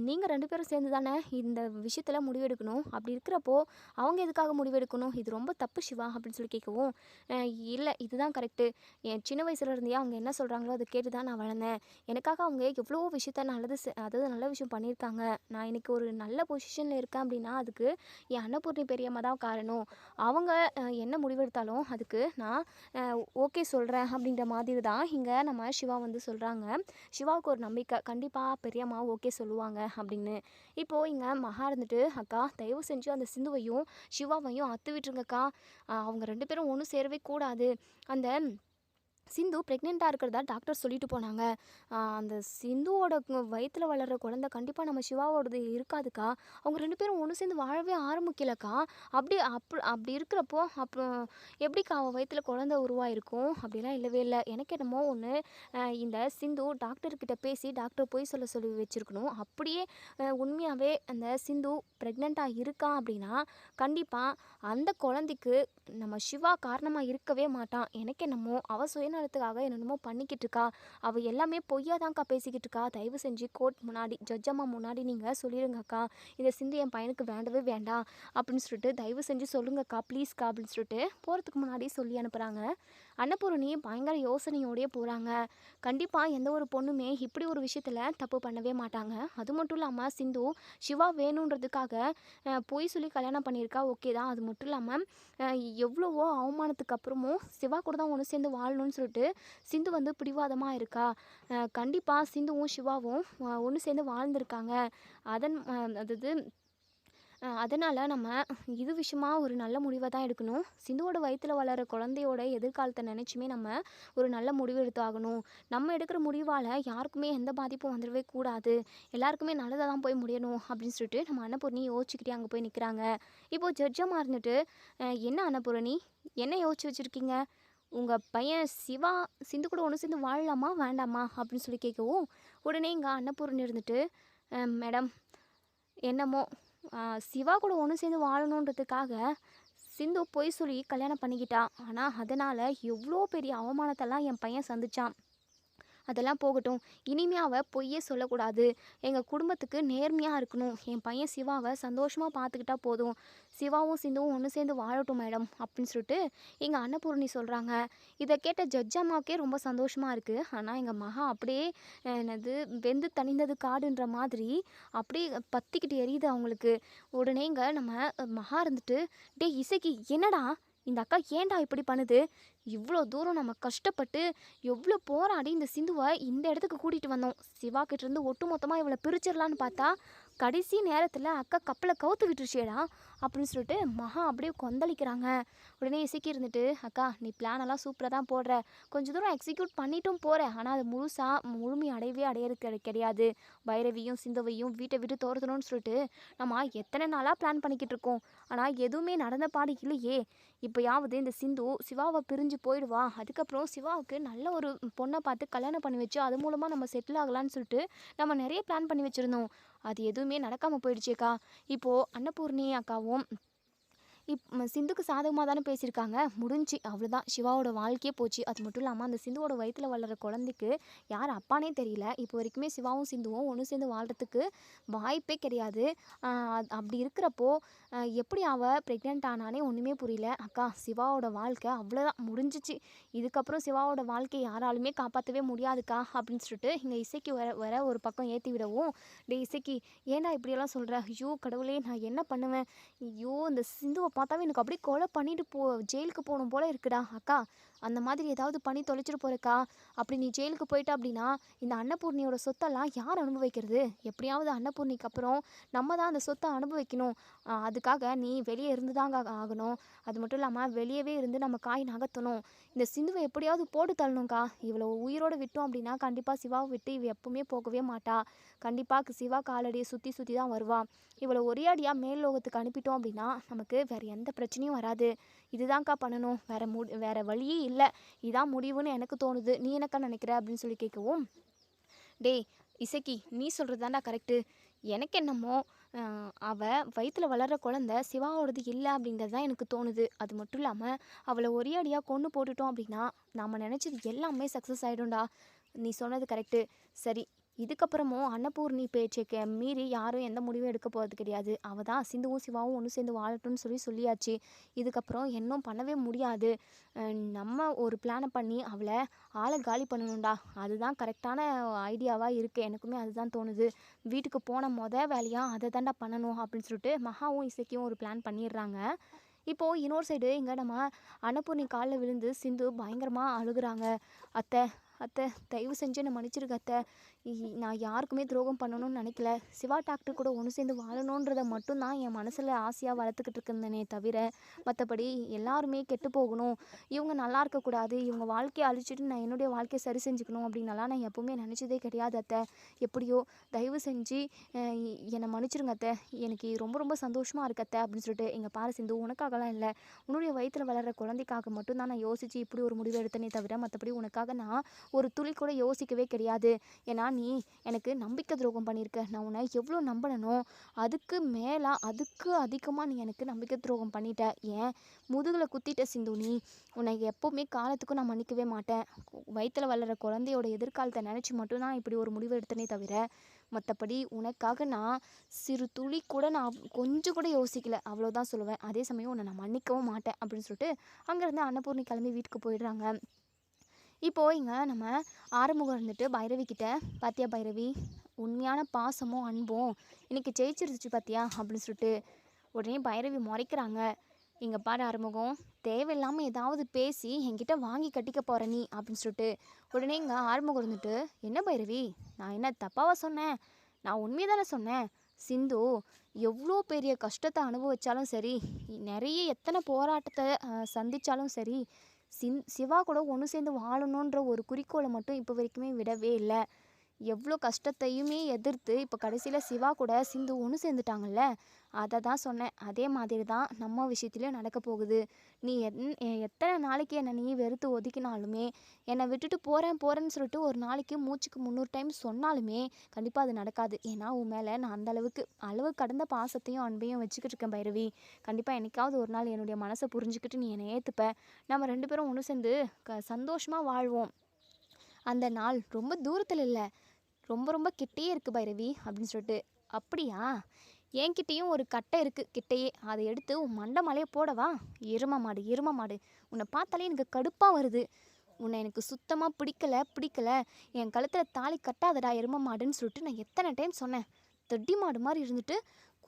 நீங்க 2 பேரும் சேர்ந்து தானே இந்த விஷயத்துல முடிவெடுக்கணும். அப்படி இருக்கிறப்போ, அவங்க எதுக்காக முடிவெடுக்கணும்? இது ரொம்ப தப்பு சிவா அப்படின்னு சொல்லி கேட்கவும், அ இல்ல இதுதான் கரெக்ட்டு. என் சின்ன வயசுல இருந்தே அவங்க என்ன சொல்றாங்களோ அத கேட்டு தான் நான் வளர்ந்தேன். எனக்காக அவங்க எவ்வளவோ விஷயத்த நல்லது அதாவது நல்ல விஷயம் பண்ணியிருக்காங்க. நான் இன்னைக்கு ஒரு நல்ல பொசிஷன்ல இருக்கேன் அப்படின்னா, அதுக்கு என் அன்னபூர்ணி பெரியம்மா தான் காரணம். அவங்க என்ன முடிவெடுத்தாலும் அதுக்கு நான் அ ஓகே சொல்றேன் அப்படின்ற மாதிரி தான் இங்க நம்ம சிவா வந்து சொல்றாங்க. சிவாவுக்கு ஒரு நம்பிக்கை. கண்டிப்பா பெரியம்மா ஓகே சொல்லுவாங்க அப்படின்னு. இப்போ இங்க மகா இருந்துட்டு, "அக்கா தயவு செஞ்சு அந்த சிந்துவையும், சிவாவையும் அத்து விட்டுருங்கக்கா. அவங்க 2 பேரும் ஒண்ணு சேரவே கூடாது. அந்த சிந்து ப்ரெக்னென்ட்டா இருக்கிறதா டாக்டர் சொல்லிட்டு போனாங்க. அந்த சிந்துவோட வயித்துல வளர்ற குழந்தை கண்டிப்பா நம்ம சிவாவோடது இருக்காதுக்கா. அவங்க 2 பேரும் ஒண்ணு சேர்ந்து வாழவே ஆரம்பிக்கலக்கா. அப்படி இருக்கிறப்போ, அப்புறம் எப்படிக்கா அவ வயித்துல குழந்தை உருவாயிருக்கும்? அப்படிலாம் இல்லவே இல்ல. எனக்கு என்னமோ ஒண்ணு இந்த சிந்து டாக்டர்கிட்ட பேசி டாக்டர் பொய் சொல்ல சொல்லி வச்சிருக்கணும். அப்படியே உண்மையாவே அந்த சிந்து ப்ரெக்னென்ட்டா இருக்கா அப்படின்னா, கண்டிப்பா அந்த குழந்தைக்கு நம்ம சிவா காரணமா இருக்கவே மாட்டான். எனக்கு என்னமோ அவ சுயநலத்துக்காக என்னென்னமோ பண்ணிக்கிட்டு இருக்கா. அவ எல்லாமே பொய்யா தான்க்கா பேசிக்கிட்டு இருக்கா. தயவு செஞ்சு கோர்ட் முன்னாடி ஜட்ஜ் அம்மா முன்னாடி நீங்க சொல்லிடுங்கக்கா. இந்த சிந்து என் பையனுக்கு வேண்டவே வேண்டாம் அப்படின்னு சொல்லிட்டு தயவு செஞ்சு சொல்லுங்கக்கா ப்ளீஸ்க்கா அப்படின்னு சொல்லிட்டு போகிறதுக்கு முன்னாடி சொல்லி அனுப்புகிறாங்க. அன்னபூரணி பயங்கர யோசனையோடயே போகிறாங்க. கண்டிப்பாக எந்த ஒரு பொண்ணுமே இப்படி ஒரு விஷயத்தில் தப்பு பண்ணவே மாட்டாங்க. அது மட்டும் இல்லாமல் சிந்து சிவா வேணுன்றதுக்காக பொய் சொல்லி கல்யாணம் பண்ணியிருக்கா. ஓகே தான். அது மட்டும் இல்லாமல் எவ்வளவோ அவமானத்துக்கு அப்புறமும் சிவா கூட தான் ஒன்று சேர்ந்து வாழணும்னு சொல்லிட்டு சிந்து வந்து பிடிவாதமாக இருக்கா. கண்டிப்பாக சிந்துவும் சிவாவும் ஒன்று சேர்ந்து வாழ்ந்திருக்காங்க. அதாவது அதனால் நம்ம இது விஷயமா ஒரு நல்ல முடிவை தான் எடுக்கணும். சிந்துவோட வயித்துல வளர குழந்தையோட எதிர்காலத்தை நினச்சுமே நம்ம ஒரு நல்ல முடிவு எடுத்தாகணும். நம்ம எடுக்கிற முடிவால் யாருக்குமே எந்த பாதிப்பும் வந்துடவே கூடாது. எல்லாருக்குமே நல்லதாக தான் போய் முடியணும் அப்படின்னு சொல்லிட்டு நம்ம அன்னபூர்ணி யோசிச்சுக்கிட்டே அங்கே போய் நிற்கிறாங்க. இப்போது ஜட்ஜமாக இருந்துட்டு, என்ன அன்னபூரணி என்ன யோசிச்சு வச்சுருக்கீங்க? உங்கள் பையன் சிவா சிந்து கூட ஒன்று சேர்ந்து வாழலாமா வேண்டாமா அப்படின்னு சொல்லி கேட்கவும், உடனே இங்கே அன்னபூரணி இருந்துட்டு, மேடம் என்னமோ சிவா கூட ஒன்று சேர்ந்து வாழணுன்றதுக்காக சிந்து பொய் சொல்லி கல்யாணம் பண்ணிக்கிட்டா. ஆனால் அதனால் எவ்வளோ பெரிய அவமானத்தெல்லாம் என் பையன் சந்திச்சான். அதெல்லாம் போகட்டும். இனிமே அவ பொய்யே சொல்லக்கூடாது. எங்கள் குடும்பத்துக்கு நேர்மையாக இருக்கணும். என் பையன் சிவாவை சந்தோஷமாக பார்த்துக்கிட்டா போதும். சிவாவும் சிந்துவும் ஒன்று சேர்ந்து வாழட்டும் மேடம் அப்படின்னு சொல்லிட்டு எங்கள் அன்னபூர்ணி சொல்கிறாங்க. இதை கேட்ட ஜட்ஜ் அம்மாவுக்கே ரொம்ப சந்தோஷமாக இருக்குது. ஆனால் எங்கள் மகா அப்படியே என்னது வெந்து தணிந்தது காடுன்ற மாதிரி அப்படியே பற்றிக்கிட்டு எரியுது அவங்களுக்கு. உடனே இங்கே நம்ம மகா இருந்துட்டு, டேய் இசைக்கு என்னடா இந்த அக்கா ஏன்டா இப்படி பண்ணுது? இவ்வளோ தூரம் நம்ம கஷ்டப்பட்டு எவ்வளோ போராடி இந்த சிந்துவை இந்த இடத்துக்கு கூட்டிகிட்டு வந்தோம். சிவா கிட்டேருந்து ஒட்டு மொத்தமாக இவளை பிரிச்சிடலான்னு பார்த்தா கடைசி நேரத்தில் அக்கா கப்பலை கவுத்து விட்டுருச்சேடா அப்படின்னு சொல்லிட்டு மகா அப்படியே கொந்தளிக்கிறாங்க. உடனே இசைக்கி இருந்துட்டு, அக்கா நீ பிளானெல்லாம் சூப்பராக தான் போடுற, கொஞ்சம் தூரம் எக்ஸிக்யூட் பண்ணிட்டும் போகிற, ஆனால் அது முழுமை அடையவே அடையிறது கிடையாது. பைரவியும் சிந்துவையும் வீட்டை விட்டு துரத்தணும்னு சொல்லிட்டு நம்ம எத்தனை நாளாக பிளான் பண்ணிக்கிட்டு இருக்கோம். ஆனால் எதுவுமே நடந்த பாடு இல்லையே. இப்போயாவது இந்த சிந்து சிவாவை பிரிஞ்சு போயிடுவா. அதுக்கப்புறம் சிவாவுக்கு நல்ல ஒரு பொண்ணை பார்த்து கல்யாணம் பண்ணி வச்சு அது மூலமாக நம்ம செட்டில் ஆகலான்னு சொல்லிட்டு நம்ம நிறைய பிளான் பண்ணி வச்சுருந்தோம். அது எதுவுமே நடக்காமல் போயிடுச்சேக்கா. இப்போது அன்னபூர்ணி அக்காவும் சிந்துக்கு சாதகமாக தானே பேசியிருக்காங்க. முடிஞ்சு அவ்வளோதான். சிவாவோட வாழ்க்கையே போச்சு. அது மட்டும் இல்லாமல் அந்த சிந்துவோட வயிற்றில் வளர்கிற குழந்தைக்கு யார் அப்பானே தெரியல. இப்போ வரைக்குமே சிவாவும் சிந்துவும் ஒன்று சேர்ந்து வாழ்கிறதுக்கு வாய்ப்பே கிடையாது. அப்படி இருக்கிறப்போ எப்படி அவள் ப்ரெக்னென்ட் ஆனானே ஒன்றுமே புரியல. அக்கா சிவாவோட வாழ்க்கை அவ்வளோதான் முடிஞ்சிச்சு. இதுக்கப்புறம் சிவாவோட வாழ்க்கையை யாராலுமே காப்பாற்றவே முடியாதுக்கா அப்படின்னு சொல்லிட்டு இங்கே இசைக்கு வர ஒரு பக்கம் ஏற்றி விடவும், டே இசைக்கு ஏன்டா இப்படியெல்லாம் சொல்கிற? ஐயோ கடவுளே நான் என்ன பண்ணுவேன்? ஐயோ இந்த சிந்துவை பார்த்தாவே எனக்கு அப்படியே கொலை பண்ணிட்டு ஜெயிலுக்கு போகணும் போல இருக்குடா. அக்கா அந்த மாதிரி ஏதாவது பண்ணி தொலைச்சிட்டு போறக்கா. அப்படி நீ ஜெயிலுக்கு போயிட்ட அப்படின்னா இந்த அன்னபூர்ணியோட சொத்தெல்லாம் யார் அனுபவிக்கிறது? எப்படியாவது அன்னபூர்ணிக்கு அப்புறம் நம்ம தான் அந்த சொத்தை அனுபவிக்கணும். அதுக்காக நீ வெளியே இருந்து தாங்க ஆகணும். அது மட்டும் இல்லாமல் வெளியவே இருந்து நம்ம காய் நகர்த்தணும். இந்த சிந்துவை எப்படியாவது போட்டு தள்ளணும்க்கா. இவ்வளோ உயிரோடு விட்டோம் அப்படின்னா கண்டிப்பாக சிவாவை விட்டு இவ எப்பவுமே போகவே மாட்டா. கண்டிப்பாக சிவா காலடியை சுற்றி சுற்றி தான் வருவா. இவளை ஒரே அடியாக மேல் லோகத்துக்கு அனுப்பிட்டோம் அப்படின்னா நமக்கு வேறு எந்த பிரச்சனையும் வராது. இதுதான்க்கா பண்ணணும். வேற வழியே இல்லை. இதான் முடிவுன்னு எனக்கு தோணுது. நீ என்னக்கா நினைக்கிற அப்படின்னு சொல்லி கேட்கவும், டேய் இசக்கி நீ சொல்கிறது தான்டா கரெக்டு. எனக்கு என்னமோ அவ வயித்துல வளர்ற குழந்தை சிவாவோடது இல்லை அப்படிங்கிறது தான் எனக்கு தோணுது. அது மட்டும் இல்லாமல் அவளை ஒரே அடியாக கொன்று போட்டுட்டோம் அப்படின்னா நாம் நினச்சது எல்லாமே சக்ஸஸ் ஆகிடும்டா. நீ சொன்னது கரெக்டு. சரி, இதுக்கப்புறமும் அன்னபூர்ணி பேச்சுக்கு மீறி யாரும் எந்த முடிவும் எடுக்க போகிறது கிடையாது. அவள் தான் சிந்துவும் சிவாவும் ஒன்று சேர்ந்து வாழட்டும்னு சொல்லியாச்சு. இதுக்கப்புறம் இன்னும் பண்ணவே முடியாது. நம்ம ஒரு பிளானை பண்ணி அவளை ஆளை காலி பண்ணணும்டா. அதுதான் கரெக்டான ஐடியாவாக இருக்குது. எனக்குமே அதுதான் தோணுது. வீட்டுக்கு போன வேலையாக அதை தாண்டா பண்ணணும் அப்படின்னு சொல்லிட்டு மகாவும் இசைக்கும் ஒரு பிளான் பண்ணிடுறாங்க. இப்போது இன்னொரு சைடு இங்கே நம்ம அன்னபூர்ணி காலில் விழுந்து சிந்து பயங்கரமாக அழுகுறாங்க. அத்தை அத்தை தயவு செஞ்சு என்னை மன்னிச்சிருங்க அத்தை. நான் யாருக்குமே துரோகம் பண்ணணும்னு நினைக்கல. சிவா டாக்டர் கூட ஒன்று சேர்ந்து வாழணுன்றதை மட்டும்தான் என் மனசில் ஆசையாக வளர்த்துக்கிட்டு இருந்தேனே தவிர மற்றபடி எல்லாருமே கெட்டு போகணும், இவங்க நல்லா இருக்கக்கூடாது, இவங்க வாழ்க்கையை அழிச்சிட்டு நான் என்னுடைய வாழ்க்கையை சரி செஞ்சுக்கணும் அப்படின்னலாம் நான் எப்போவுமே நினச்சதே கிடையாது அத்தை. எப்படியோ தயவு செஞ்சு என்னை மன்னிச்சிருங்க அத்தை. எனக்கு ரொம்ப ரொம்ப சந்தோஷமாக இருக்கு அத்தை அப்படின்னு சொல்லிட்டு, இங்கே பாரு சிந்து, உனக்காகலாம் இல்லை, உன்னுடைய வயிற்றில் வளர்கிற குழந்தைக்காக மட்டும்தான் நான் யோசித்து இப்படி ஒரு முடிவு எடுத்தேனே தவிர மற்றபடி உனக்காக நான் ஒரு துளி கூட யோசிக்கவே கிடையாது. ஏன்னா நீ எனக்கு நம்பிக்கை துரோகம் பண்ணியிருக்க. நான் உன்னை எவ்வளோ நம்பினனோ அதுக்கு அதிகமாக நீ எனக்கு நம்பிக்கை துரோகம் பண்ணிட்ட. ஏன் முதுகில் குத்திட்ட சிந்து நீ. உன்னை எப்போவுமே காலத்துக்கும் நான் மன்னிக்கவே மாட்டேன். வயிற்றில் வளர்கிற குழந்தையோட எதிர்காலத்தை நினச்சி மட்டும்தான் இப்படி ஒரு முடிவு எடுத்தனே தவிர மற்றபடி உனக்காக நான் சிறு துளி கூட நான் கொஞ்சம் கூட யோசிக்கல, அவ்வளோதான் சொல்லுவேன். அதே சமயம் உன்னை நான் மன்னிக்கவும் மாட்டேன் அப்படின்னு சொல்லிட்டு அங்கேருந்து அன்னபூர்ணி கிளம்பி வீட்டுக்கு போயிடுறாங்க. இப்போது இங்கே நம்ம ஆறுமுகம் இருந்துட்டு பைரவி கிட்ட, பாத்தியா பைரவி, உண்மையான பாசமும் அன்பும் இன்றைக்கி ஜெயிச்சிருச்சு பாத்தியா அப்படின்னு சொல்லிட்டு உடனே பைரவி முறைக்கிறாங்க. இங்கே பாரு ஆறுமுகம், தேவையில்லாமல் ஏதாவது பேசி என்கிட்ட வாங்கி கட்டிக்க போகிற நீ அப்படின்னு சொல்லிட்டு உடனே இங்கே ஆறுமுகம் இருந்துட்டு, என்ன பைரவி, நான் என்ன தப்பாவா சொன்னேன்? நான் உண்மையை தானே சொன்னேன். சிந்து எவ்வளோ பெரிய கஷ்டத்தை அனுபவித்தாலும் சரி, நிறைய எத்தனை போராட்டத்தை சந்தித்தாலும் சரி, சிவா கூட ஒன்று சேர்ந்து வாழணுன்ற ஒரு குறிக்கோளை மட்டும் இப்போ வரைக்குமே விடவே இல்லை. எவ்வளோ கஷ்டத்தையுமே எதிர்த்து இப்போ கடைசியில் சிவா கூட சிந்து ஒன்று சேர்ந்துட்டாங்கல்ல, அதை தான் சொன்னேன். அதே மாதிரி தான் நம்ம விஷயத்துலையும் நடக்க போகுது. நீ எத்தனை நாளைக்கு என்னை நீ வெறுத்து ஒதுக்கினாலுமே, என்னை விட்டுட்டு போகிறேன்னு சொல்லிட்டு ஒரு நாளைக்கு மூச்சுக்கு 300 டைம் சொன்னாலுமே கண்டிப்பாக அது நடக்காது. ஏன்னா உன் மேலே நான் அந்த அளவு கடந்த பாசத்தையும் அன்பையும் வச்சுக்கிட்டு இருக்கேன் பைரவி. கண்டிப்பாக என்னைக்காவது ஒரு நாள் என்னுடைய மனசை புரிஞ்சுக்கிட்டு நீ என்னை ஏற்றுப்ப. நம்ம 2 பேரும் ஒன்று சேர்ந்து சந்தோஷமாக வாழ்வோம். அந்த நாள் ரொம்ப தூரத்தில் இல்லை, ரொம்ப ரொம்ப கிட்டேயே இருக்குது பைரவி அப்படின்னு சொல்லிட்டு. அப்படியா? என்கிட்டேயும் ஒரு கட்டை இருக்குது கிட்டேயே, அதை எடுத்து உன் மண்டை மலையை போடவா? எரும மாடு, உன்னை பார்த்தாலே எனக்கு கடுப்பாக வருது. உன்னை எனக்கு சுத்தமாக பிடிக்கல. என் கழுத்தில் தாலி கட்டாதடா எரும மாடுன்னு சொல்லிட்டு நான் எத்தனை டைம் சொன்னேன். தொட்டி மாடு மாதிரி இருந்துட்டு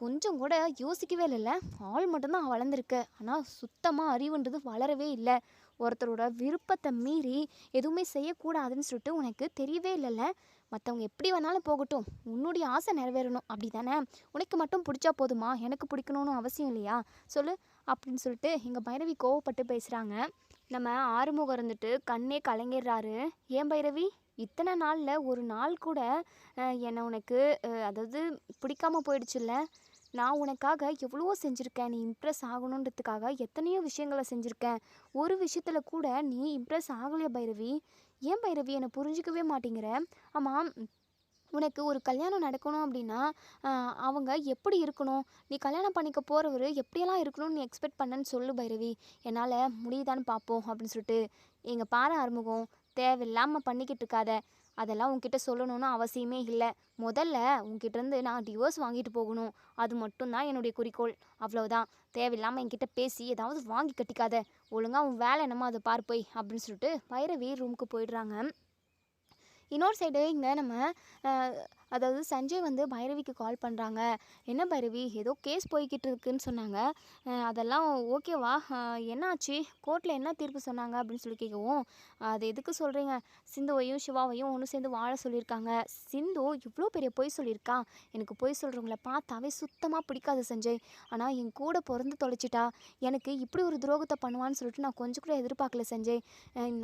கொஞ்சம் கூட யோசிக்கவே இல்லைல்ல. ஆள் மட்டும்தான் வளர்ந்துருக்க, ஆனால் சுத்தமாக அறிவுன்றது வளரவே இல்லை. ஒருத்தரோட விருப்பத்தை மீறி எதுவுமே செய்யக்கூடாதுன்னு சொல்லிட்டு உனக்கு தெரியவே இல்லைல்ல. மற்றவங்க எப்படி வேணாலும் போகட்டும், உன்னுடைய ஆசை நிறைவேறணும் அப்படி தானே? உனக்கு மட்டும் பிடிச்சா போதுமா? எனக்கு பிடிக்கணும்னு அவசியம் இல்லையா? சொல்லு அப்படின்னு சொல்லிட்டு எங்கள் பைரவி கோவப்பட்டு பேசுகிறாங்க. நம்ம ஆறுமுகம் இருந்துட்டு கண்ணே கலங்கிடுறாரு. ஏன் பைரவி, இத்தனை நாளில் ஒரு நாள் கூட என்னை உனக்கு அதாவது பிடிக்காமல் போயிடுச்சுல்ல? நான் உனக்காக எவ்வளவோ செஞ்சுருக்கேன். நீ இம்ப்ரெஸ் ஆகணுன்றதுக்காக எத்தனையோ விஷயங்களை செஞ்சுருக்கேன். ஒரு விஷயத்தில் கூட நீ இம்ப்ரெஸ் ஆகலையா பைரவி? ஏன் பைரவி என்னை புரிஞ்சிக்கவே மாட்டேங்கிற? ஆமாம், உனக்கு ஒரு கல்யாணம் நடக்கணும் அப்படின்னா அவங்க எப்படி இருக்கணும்? நீ கல்யாணம் பண்ணிக்க போகிறவர் எப்படியெல்லாம் இருக்கணும்னு நீ எக்ஸ்பெக்ட் பண்ணேன்னு சொல்லு பைரவி. என்னால் முடியுதான்னு பார்ப்போம் அப்படின்னு சொல்லிட்டு. எங்கள் பாரு ஆறுமுகம், தேவையில்லாமல் பண்ணிக்கிட்டு இருக்காத. அதெல்லாம் உன்கிட்ட சொல்லணும்னு அவசியமே இல்லை. முதல்ல உன்கிட்டேருந்து நான் டிவோர்ஸ் வாங்கிட்டு போகணும், அது மட்டும்தான் என்னுடைய குறிக்கோள். அவ்வளோதான். தேவையில்லாமல் என்கிட்ட பேசி ஏதாவது வாங்கி கட்டிக்காத. ஒழுங்காக உன் வேலை என்னமோ அதை பார் போய் அப்படின்னு சொல்லிட்டு பைரவி ரூமுக்கு போயிடுறாங்க. இன்னொரு சைடு இங்கே நம்ம அதாவது சஞ்சய் வந்து பைரவிக்கு கால் பண்ணுறாங்க. என்ன பைரவி, ஏதோ கேஸ் போய்கிட்டு இருக்குன்னு சொன்னாங்க, அதெல்லாம் ஓகேவா? என்னாச்சு? கோர்ட்டில் என்ன தீர்ப்பு சொன்னாங்க அப்படின்னு சொல்லி கேட்கவும், அது எதுக்கு சொல்கிறீங்க? சிந்துவையும் சிவாவையும் ஒன்று சேர்ந்து வாழ சொல்லியிருக்காங்க. சிந்து இவ்வளோ பெரிய பொய் சொல்லியிருக்கா. எனக்கு பொய் சொல்கிறவங்கள பார்த்தாவே சுத்தமாக பிடிக்காது சஞ்சய். ஆனால் என் கூட பிறந்து தொலைச்சிட்டா. எனக்கு இப்படி ஒரு துரோகத்தை பண்ணுவான்னு சொல்லிட்டு நான் கொஞ்சம் கூட எதிர்பார்க்கல சஞ்சய்.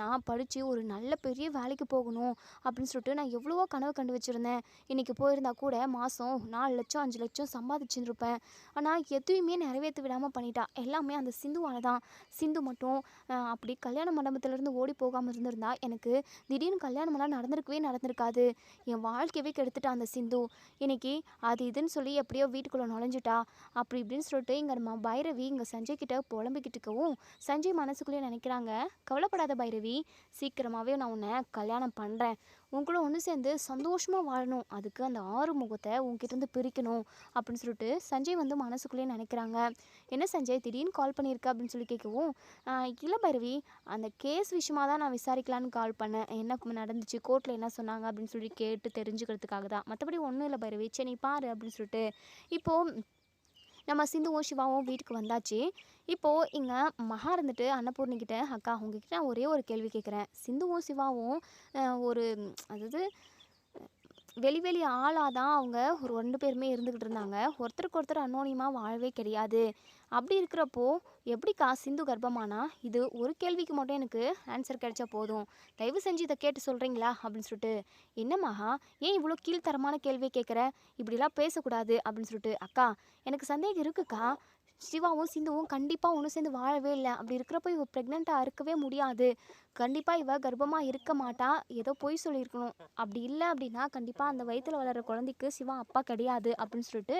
நான் படித்து ஒரு நல்ல பெரிய வேலைக்கு போகணும் அப்படின்னு சொல்லிட்டு நான் எவ்வளவோ கனவு கண்டு வச்சுருந்தேன். இன்றைக்கி போயிருந்தா கூட மாதம் 4 லட்சம் 5 லட்சம் சம்பாதிச்சுருப்பேன். ஆனால் எதுவுமே நிறைவேற்ற விடாமல் பண்ணிட்டா. எல்லாமே அந்த சிந்துவால தான். சிந்து மட்டும் அப்படி கல்யாண மண்டபத்திலேருந்து ஓடி போகாமல் இருந்திருந்தா எனக்கு திடீர்னு கல்யாணமெல்லாம் நடந்திருக்காது. என் வாழ்க்கையவே கெடுத்துட்டா அந்த சிந்து. இன்னைக்கு அது இதுன்னு சொல்லி எப்படியோ வீட்டுக்குள்ளே நுழைஞ்சிட்டா. அப்படி இப்படின்னு சொல்லிட்டு இங்கே நம்ம பைரவி இங்கே சஞ்சய் கிட்ட புலம்பிக்கிட்டு இருக்கவும் சஞ்சய் மனசுக்குள்ளேயே நினைக்கிறாங்க, கவலைப்படாத பைரவி, சீக்கிரமாகவே நான் உன்னை கல்யாணம் பண்ணுறேன். உங்களும் ஒன்று சேர்ந்து சந்தோஷமாக வாழணும். அதுக்கு அந்த ஆறுமுகத்தை உங்ககிட்டருந்து பிரிக்கணும் அப்படின்னு சொல்லிட்டு சஞ்சய் வந்து மனசுக்குள்ளேயே நினைக்கிறாங்க. என்ன சஞ்சய் திடீர்னு கால் பண்ணியிருக்க அப்படின்னு சொல்லி கேட்கவும், இல்லை பைரவி, அந்த கேஸ் விஷயமா தான் நான் விசாரிக்கலான்னு கால் பண்ணேன். என்ன நடந்துச்சு, கோர்ட்டில் என்ன சொன்னாங்க அப்படின்னு சொல்லி கேட்டு தெரிஞ்சுக்கிறதுக்காக தான். மற்றபடி ஒன்றும் இல்லை பைரவி, சரி நீ பாரு அப்படின்னு சொல்லிட்டு இப்போது நம்ம சிந்துவும் சிவாவும் வீட்டுக்கு வந்தாச்சு. இப்போது இங்கே மகா இருந்துட்டு அன்னபூர்ணிக்கிட்ட, அக்கா உங்ககிட்ட நான் ஒரே ஒரு கேள்வி கேட்குறேன். சிந்துவும் சிவாவும் ஒரு அதாவது வெளி ஆளாக தான் அவங்க ஒரு 2 பேருமே இருந்துக்கிட்டு இருந்தாங்க. ஒருத்தருக்கு ஒருத்தர் அன்னோனியமாக வாழவே கிடையாது. அப்படி இருக்கிறப்போ எப்படிக்கா சிந்து கர்ப்பமானா? இது ஒரு கேள்விக்கு மட்டும் எனக்கு ஆன்சர் கிடைச்சா போதும். தயவு செஞ்சு இதை கேட்டு சொல்கிறீங்களா அப்படின்னு சொல்லிட்டு. என்ன மகா, ஏன் இவ்வளோ கீழ்த்தரமான கேள்வியை கேட்குற? இப்படிலாம் பேசக்கூடாது அப்படின்னு சொல்லிட்டு. அக்கா எனக்கு சந்தேகம் இருக்குக்கா, சிவாவும் சிந்துவும் கண்டிப்பாக ஒன்று சேர்ந்து வாழவே இல்லை. அப்படி இருக்கிறப்போ இவ ப்ரெக்னெண்ட்டாக இருக்கவே முடியாது. கண்டிப்பாக இவ கர்ப்பமாக இருக்க மாட்டா. ஏதோ பொய் சொல்லியிருக்கணும். அப்படி இல்லை அப்படின்னா கண்டிப்பாக அந்த வயிற்றில் வளர்கிற குழந்தைக்கு சிவா அப்பா கிடையாது அப்படின்னு சொல்லிட்டு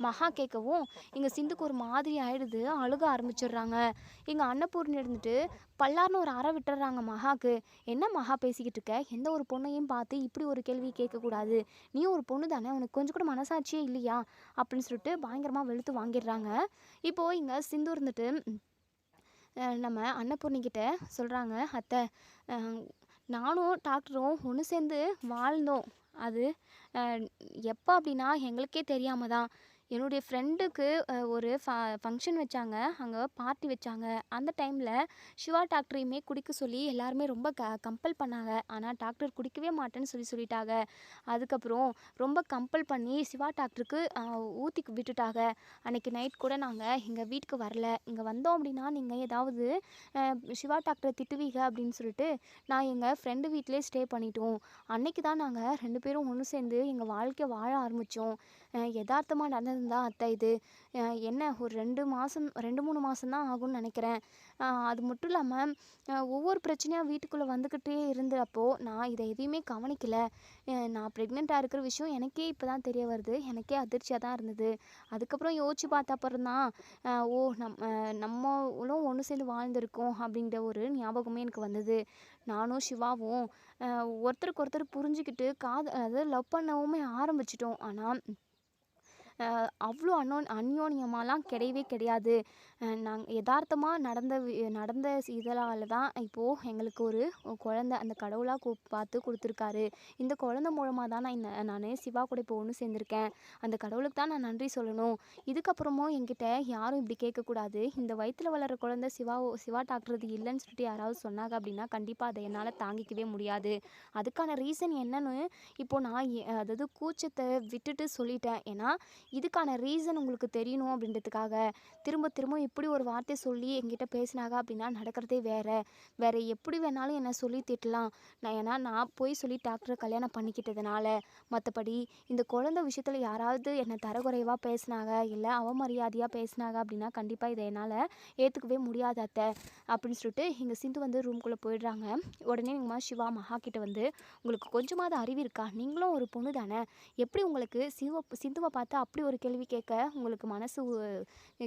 மகா கேட்கவும் இங்கே சிந்துக்கு ஒரு மாதிரி ஆயிடுது. அழுக ஆரம்பிச்சிடுறாங்க. எங்கள் அன்னபூர்ணி இருந்துட்டு பல்லார்னு ஒரு அறை விட்டுறாங்க மகாக்கு. என்ன மகா பேசிக்கிட்டு இருக்க? எந்த ஒரு பொண்ணையும் பார்த்து இப்படி ஒரு கேள்வி கேட்கக்கூடாது. நீ ஒரு பொண்ணு தானே, உனக்கு கொஞ்சம் கூட மனசாட்சியே இல்லையா அப்படின்னு சொல்லிட்டு பயங்கரமாக வெளுத்து வாங்கிடுறாங்க. இப்போது இங்கே சிந்து இருந்துட்டு நம்ம அன்னபூர்ணிக்கிட்ட சொல்கிறாங்க, அத்தை நானும் டாக்டரும் ஒன்று சேர்ந்து வாழ்ந்தோம். அது எப்போ அப்படின்னா எங்களுக்கே தெரியாமல் தான். என்னுடைய ஃப்ரெண்டுக்கு ஒரு ஃபங்க்ஷன் வச்சாங்க. அங்கே பார்ட்டி வச்சாங்க. அந்த டைமில் சிவா டாக்டரையுமே குடிக்க சொல்லி எல்லாருமே ரொம்ப கம்பல் பண்ணாங்க. ஆனால் டாக்டர் குடிக்கவே மாட்டேன்னு சொல்லிட்டாங்க. அதுக்கப்புறம் ரொம்ப கம்பல் பண்ணி சிவா டாக்டருக்கு ஊற்றி விட்டுட்டாங்க. அன்றைக்கி நைட் கூட நாங்கள் எங்கள் வீட்டுக்கு வரல. இங்கே வந்தோம் அப்படின்னா நீங்கள் ஏதாவது சிவா டாக்டரை திட்டுவீங்க அப்படின்னு சொல்லிட்டு நான் எங்கள் ஃப்ரெண்டு வீட்டிலே ஸ்டே பண்ணிட்டோம். அன்றைக்கி தான் நாங்கள் 2 பேரும் ஒன்று சேர்ந்து எங்கள் வாழ்க்கையை வாழ ஆரம்பித்தோம். யதார்த்தமாக நடந்ததுதான் அத்தை இது. என்ன ஒரு 2-3 மாதம் தான் ஆகும்னு நினைக்கிறேன். அது மட்டும் இல்லாமல் ஒவ்வொரு பிரச்சனையாக வீட்டுக்குள்ளே வந்துக்கிட்டே இருந்தப்போ நான் இதை எதையுமே கவனிக்கல. நான் ப்ரெக்னெண்ட்டாக இருக்கிற விஷயம் எனக்கே இப்போ தான் தெரிய வருது. எனக்கே அதிர்ச்சியாக தான் இருந்தது. அதுக்கப்புறம் யோசிச்சு பார்த்த அப்புறம் தான் ஓ நம்மளும் ஒன்று சேர்ந்து வாழ்ந்திருக்கோம் அப்படின்ற ஒரு ஞாபகமே எனக்கு வந்தது. நானும் சிவாவும் ஒருத்தருக்கு ஒருத்தர் புரிஞ்சுக்கிட்டு அதாவது லவ் பண்ணவுமே ஆரம்பிச்சிட்டோம். ஆனால் அவ்வளோ அந்யோன்யமாலாம் கிடையவே கிடையாது. நாங்கள் யதார்த்தமாக நடந்த இதனால தான் இப்போது எங்களுக்கு ஒரு குழந்த அந்த கடவுளாக பார்த்து கொடுத்துருக்காரு. இந்த குழந்தை மூலமாக தான் நான் சிவா கூட இப்போ ஒன்று சேர்ந்துருக்கேன். அந்த கடவுளுக்கு தான் நான் நன்றி சொல்லணும். இதுக்கப்புறமும் என்கிட்ட யாரும் இப்படி கேட்கக்கூடாது. இந்த வயிற்றில் வளர்கிற குழந்தை சிவா டாக்டர் இது இல்லைன்னு சொல்லிட்டு யாராவது சொன்னாங்க அப்படின்னா கண்டிப்பாக அதை என்னால் தாங்கிக்கவே முடியாது. அதுக்கான ரீசன் என்னன்னு இப்போது நான் அதாவது கூச்சத்தை விட்டுட்டு சொல்லிட்டேன். ஏன்னா இதுக்கான ரீசன் உங்களுக்கு தெரியணும் அப்படின்றதுக்காக திரும்ப இப்படி ஒரு வார்த்தை சொல்லி என்கிட்ட பேசினாங்க அப்படின்னா நடக்கிறதே வேற எப்படி வேணாலும் என்னை சொல்லி திட்டலாம். ஏன்னா நான் போய் சொல்லி டாக்டரை கல்யாணம் பண்ணிக்கிட்டதுனால. மற்றபடி இந்த குழந்தை விஷயத்தில் யாராவது என்னை தரக்குறைவாக பேசினாங்க இல்லை அவமரியாதையாக பேசினாங்க அப்படின்னா கண்டிப்பாக இதை என்னால் ஏற்றுக்கவே முடியாது அத்தை அப்படின்னு சொல்லிட்டு எங்கள் சிந்து வந்து ரூம்குள்ளே போயிடுறாங்க. உடனே எங்கள் சிவா மகா கிட்ட வந்து, உங்களுக்கு கொஞ்சமாவது அறிவு இருக்கா? நீங்களும் ஒரு பொண்ணு தானே, எப்படி உங்களுக்கு சிந்துவை பார்த்து அப்படி ஒரு கேள்வி கேட்க உங்களுக்கு மனசு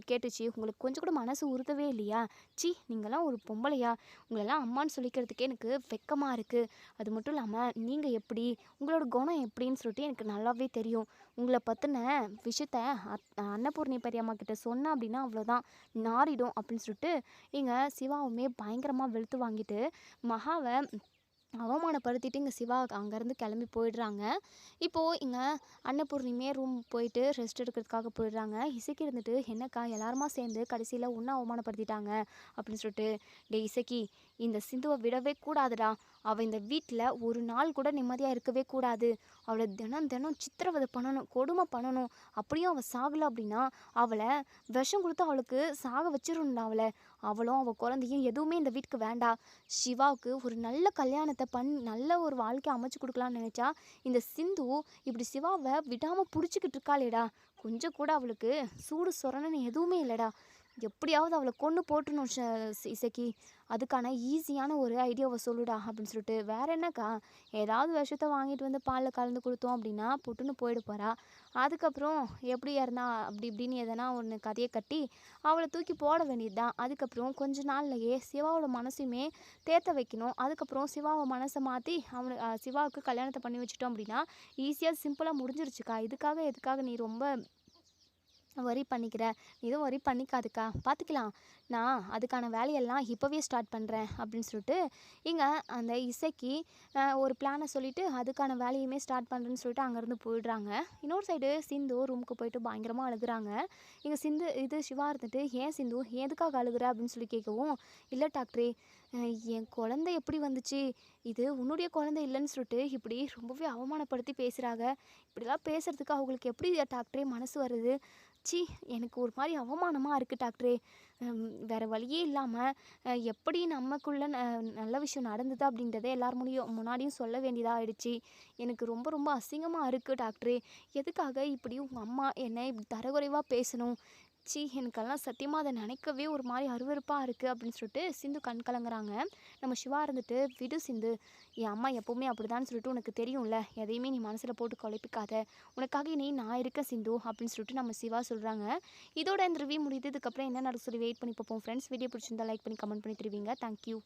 கேட்டுச்சு? உங்களுக்கு கொஞ்சம் கூட மனசு உறுத்தவே இல்லையா? சி, நீங்களாம் ஒரு பொம்பளையா? உங்களெல்லாம் அம்மான்னு சொல்லிக்கிறதுக்கே எனக்கு வெக்கமாக இருக்குது. அது மட்டும் இல்லாமல் நீங்கள் எப்படி, உங்களோட குணம் எப்படின்னு சொல்லிட்டு எனக்கு நல்லாவே தெரியும். உங்களை பற்றின விஷயத்த அன்னபூர்ணி பெரியம்மா கிட்ட சொன்னேன் அப்படின்னா அவ்வளோதான், நாறிடும் அப்படின்னு சொல்லிட்டு எங்கள் சிவாவுமே பயங்கரமாக வெளுத்து வாங்கிட்டு மகாவை அவமானப்படுத்திட்டு இங்கே சிவா அங்கேருந்து கிளம்பி போயிடுறாங்க. இப்போது இங்கே அன்னபூர்ணிமே ரூம் போயிட்டு ரெஸ்ட் எடுக்கிறதுக்காக போயிடுறாங்க. இசைக்கு இருந்துட்டு, என்னக்கா எல்லாருமா சேர்ந்து கடைசியில் ஒன்றா அவமானப்படுத்திட்டாங்க அப்படின்னு சொல்லிட்டு, டே இசைக்கி, இந்த சிந்துவை விடவே கூடாதுடா. அவள் இந்த வீட்டில் ஒரு நாள் கூட நிம்மதியாக இருக்கவே கூடாது. அவளை தினம் தினம் சித்திரவதை பண்ணணும், கொடுமை பண்ணணும். அப்படியும் அவள் சாகலை அப்படின்னா அவளை விஷம் கொடுத்து அவளுக்கு சாக வச்சிடணும்டா அவளை. அவளும் அவள் குழந்தையும் எதுவுமே இந்த வீட்டுக்கு வேண்டாம். சிவாவுக்கு ஒரு நல்ல கல்யாணத்தை நல்ல ஒரு வாழ்க்கையை அமைச்சு கொடுக்கலான்னு நினச்சா இந்த சிந்து இப்படி சிவாவை விடாமல் பிடிச்சிக்கிட்டு இருக்காளேடா. கொஞ்சம் கூட அவளுக்கு சூடு சொரணன்னு எதுவுமே இல்லைடா. எப்படியாவது அவளை கொன்று போட்டுணும் இசக்கி. அதுக்கான ஈஸியான ஒரு ஐடியாவை சொல்லுடா அப்படின்னு சொல்லிட்டு, வேற என்னக்கா, ஏதாவது விஷத்தை வாங்கிட்டு வந்து பாலில் கலந்து கொடுத்தோம் அப்படின்னா புட்டுன்னு போயிட போகிறா. அதுக்கப்புறம் எப்படி இருந்தா அப்படி இப்படின்னு எதனா ஒன்று கதையை கட்டி அவளை தூக்கி போட வேண்டியது தான். அதுக்கப்புறம் கொஞ்ச நாள்லையே சிவாவோட மனசையுமே தேத்த வைக்கணும். அதுக்கப்புறம் சிவாவை மனசை மாற்றி சிவாவுக்கு கல்யாணத்தை பண்ணி வச்சிட்டோம் அப்படின்னா ஈஸியாக சிம்பிளாக முடிஞ்சிருச்சுக்கா. எதுக்காக நீ ரொம்ப வரி பண்ணிக்கிற? எதுவும் வரி பண்ணிக்காதுக்கா, பார்த்துக்கலாம். நான் அதுக்கான வேலையெல்லாம் இப்போவே ஸ்டார்ட் பண்ணுறேன் அப்படின்னு சொல்லிட்டு இங்கே அந்த இசைக்கு ஒரு பிளானை சொல்லிவிட்டு அதுக்கான வேலையுமே ஸ்டார்ட் பண்ணுறேன்னு சொல்லிட்டு அங்கேருந்து போயிடுறாங்க. இன்னொரு சைடு சிந்து ரூமுக்கு போயிட்டு பயங்கரமாக அழுகுறாங்க. இங்கே சிவா இருந்துட்டு, ஏன் சிந்து எதுக்காக அழுகுற அப்படின்னு சொல்லி கேட்கவும், இல்லை டாக்டரே, என் குழந்தை எப்படி வந்துச்சு, இது உன்னுடைய குழந்தை இல்லைன்னு சொல்லிட்டு இப்படி ரொம்பவே அவமானப்படுத்தி பேசுகிறாங்க. இப்படிலாம் பேசுகிறதுக்கு அவங்களுக்கு எப்படி டாக்டரே மனசு வருது? ச்சீ, எனக்கு ஒரு மாதிரி அவமானமாக இருக்குது டாக்டரே. வேறு வழியே இல்லாமல் எப்படி நமக்குள்ள நல்ல விஷயம் நடந்தது அப்படின்றத எல்லார் முன்னாடியும் சொல்ல வேண்டியதாக ஆயிடுச்சு. எனக்கு ரொம்ப ரொம்ப அசிங்கமாக இருக்குது டாக்டரே. எதுக்காக இப்படி உங்கள் அம்மா என்னை இப்படி தரக்குறைவாக பேசணும்? ச்சீ, எனக்கெல்லாம் சத்தியமாக அதை நினைக்கவே ஒரு மாதிரி அருவருப்பாக இருக்குது அப்படின்னு சொல்லிட்டு சிந்து கண் கலங்குறாங்க. நம்ம சிவா இருந்துட்டு, விடு சிந்து, என் அம்மா எப்போவுமே அப்படிதான்னு சொல்லிட்டு உனக்கு தெரியும்ல, எதையுமே நீ மனசில் போட்டு குழப்பிக்காத, உனக்காக நான் இருக்கேன் சிந்து அப்படின்னு சொல்லிட்டு நம்ம சிவா சொல்கிறாங்க. இதோட இந்த ரிவ்யூ முடியுது. இதுக்கப்புறம் என்ன நடக்க சொல்லி வெயிட் பண்ணி பார்ப்போம் ஃப்ரெண்ட்ஸ். வீடியோ பிடிச்சிருந்தா லைக் பண்ணி கமெண்ட் பண்ணி தருவீங்க. தேங்க்யூ.